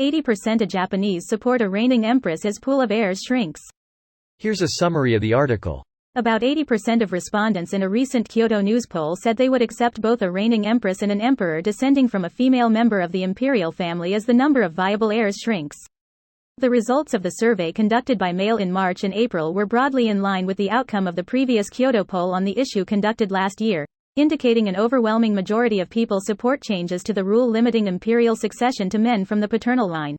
80% of Japanese support a reigning empress as pool of heirs shrinks. Here's a summary of the article. About 80% of respondents in a recent Kyoto News poll said they would accept both a reigning empress and an emperor descending from a female member of the imperial family as the number of viable heirs shrinks. The results of the survey conducted by Mail in March and April were broadly in line with the outcome of the previous Kyoto poll on the issue conducted last year, indicating an overwhelming majority of people support changes to the rule limiting imperial succession to men from the paternal line.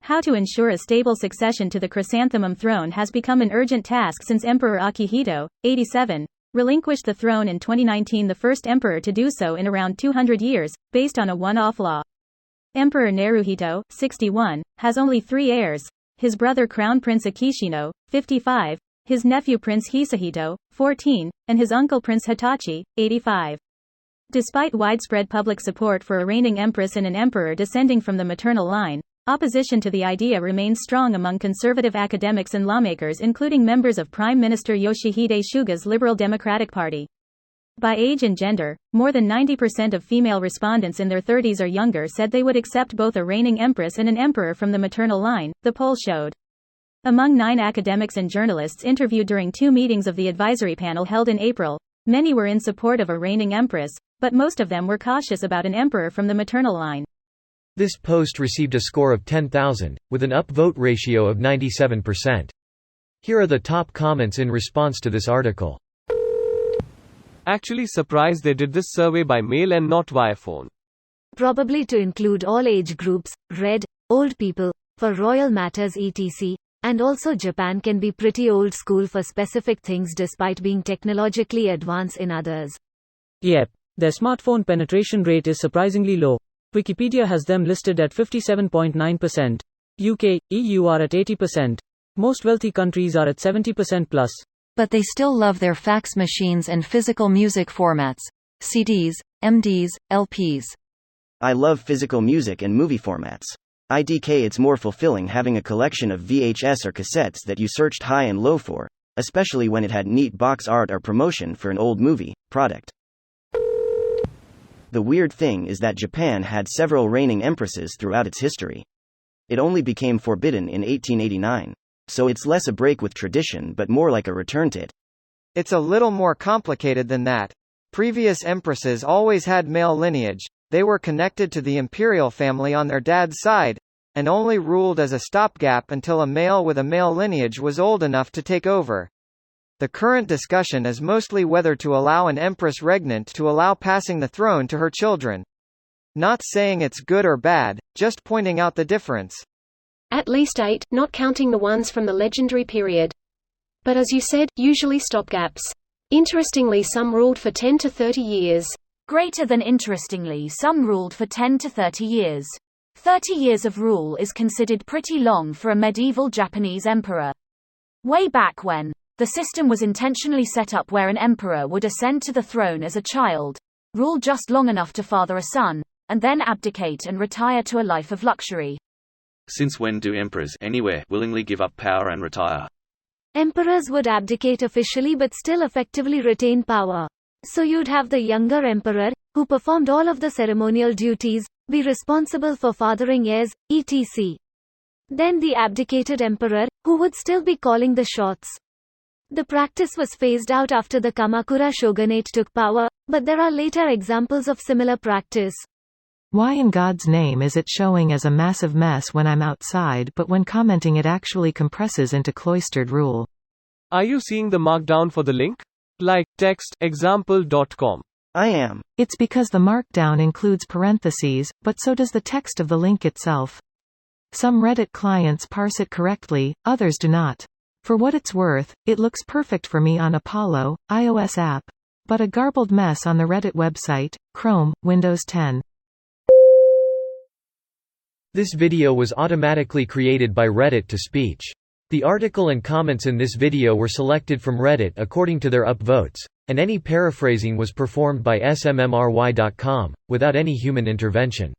How to ensure a stable succession to the chrysanthemum throne has become an urgent task since Emperor Akihito, 87, relinquished the throne in 2019, the first emperor to do so in around 200 years, based on a one-off law. Emperor Naruhito, 61, has only 3 heirs: his brother Crown Prince Akishino, 55, his nephew Prince Hisahito, 14, and his uncle Prince Hitachi, 85. Despite widespread public support for a reigning empress and an emperor descending from the maternal line, opposition to the idea remains strong among conservative academics and lawmakers, including members of Prime Minister Yoshihide Suga's Liberal Democratic Party. By age and gender, more than 90% of female respondents in their 30s or younger said they would accept both a reigning empress and an emperor from the maternal line, the poll showed. Among 9 academics and journalists interviewed during 2 meetings of the advisory panel held in April, many were in support of a reigning empress, but most of them were cautious about an emperor from the maternal line. This post received a score of 10,000, with an upvote ratio of 97%. Here are the top comments in response to this article. Actually surprised they did this survey by mail and not via phone. Probably to include all age groups, read, old people, for royal matters etc. And also Japan can be pretty old school for specific things despite being technologically advanced in others. Yep, their smartphone penetration rate is surprisingly low. Wikipedia has them listed at 57.9%. UK, EU are at 80%. Most wealthy countries are at 70% plus. But they still love their fax machines and physical music formats. CDs, MDs, LPs. I love physical music and movie formats. IDK, it's more fulfilling having a collection of VHS or cassettes that you searched high and low for, especially when it had neat box art or promotion for an old movie product. The weird thing is that Japan had several reigning empresses throughout its history. It only became forbidden in 1889, so it's less a break with tradition but more like a return to it. It's a little more complicated than that. Previous empresses always had male lineage. They were connected to the imperial family on their dad's side, and only ruled as a stopgap until a male with a male lineage was old enough to take over. The current discussion is mostly whether to allow an empress regnant to allow passing the throne to her children. Not saying it's good or bad, just pointing out the difference. At least 8, not counting the ones from the legendary period. But as you said, usually stopgaps. Interestingly, some ruled for 10 to 30 years. Greater than interestingly, some ruled for 10 to 30 years. 30 years of rule is considered pretty long for a medieval Japanese emperor. Way back when, the system was intentionally set up where an emperor would ascend to the throne as a child, rule just long enough to father a son, and then abdicate and retire to a life of luxury. Since when do emperors anywhere willingly give up power and retire? Emperors would abdicate officially but still effectively retain power. So you'd have the younger emperor, who performed all of the ceremonial duties, be responsible for fathering heirs, etc. Then the abdicated emperor, who would still be calling the shots. The practice was phased out after the Kamakura shogunate took power, but there are later examples of similar practice. Why in God's name is it showing as a massive mess when I'm outside, but when commenting it actually compresses into cloistered rule? Are you seeing the markdown for the link? Like text example.com. I am. It's because the markdown includes parentheses, but so does the text of the link itself. Some Reddit clients parse it correctly, others do not. For what it's worth, it looks perfect for me on Apollo, iOS app. But a garbled mess on the Reddit website, Chrome, Windows 10. This video was automatically created by Reddit to speech. The article and comments in this video were selected from Reddit according to their upvotes, and any paraphrasing was performed by smmry.com, without any human intervention.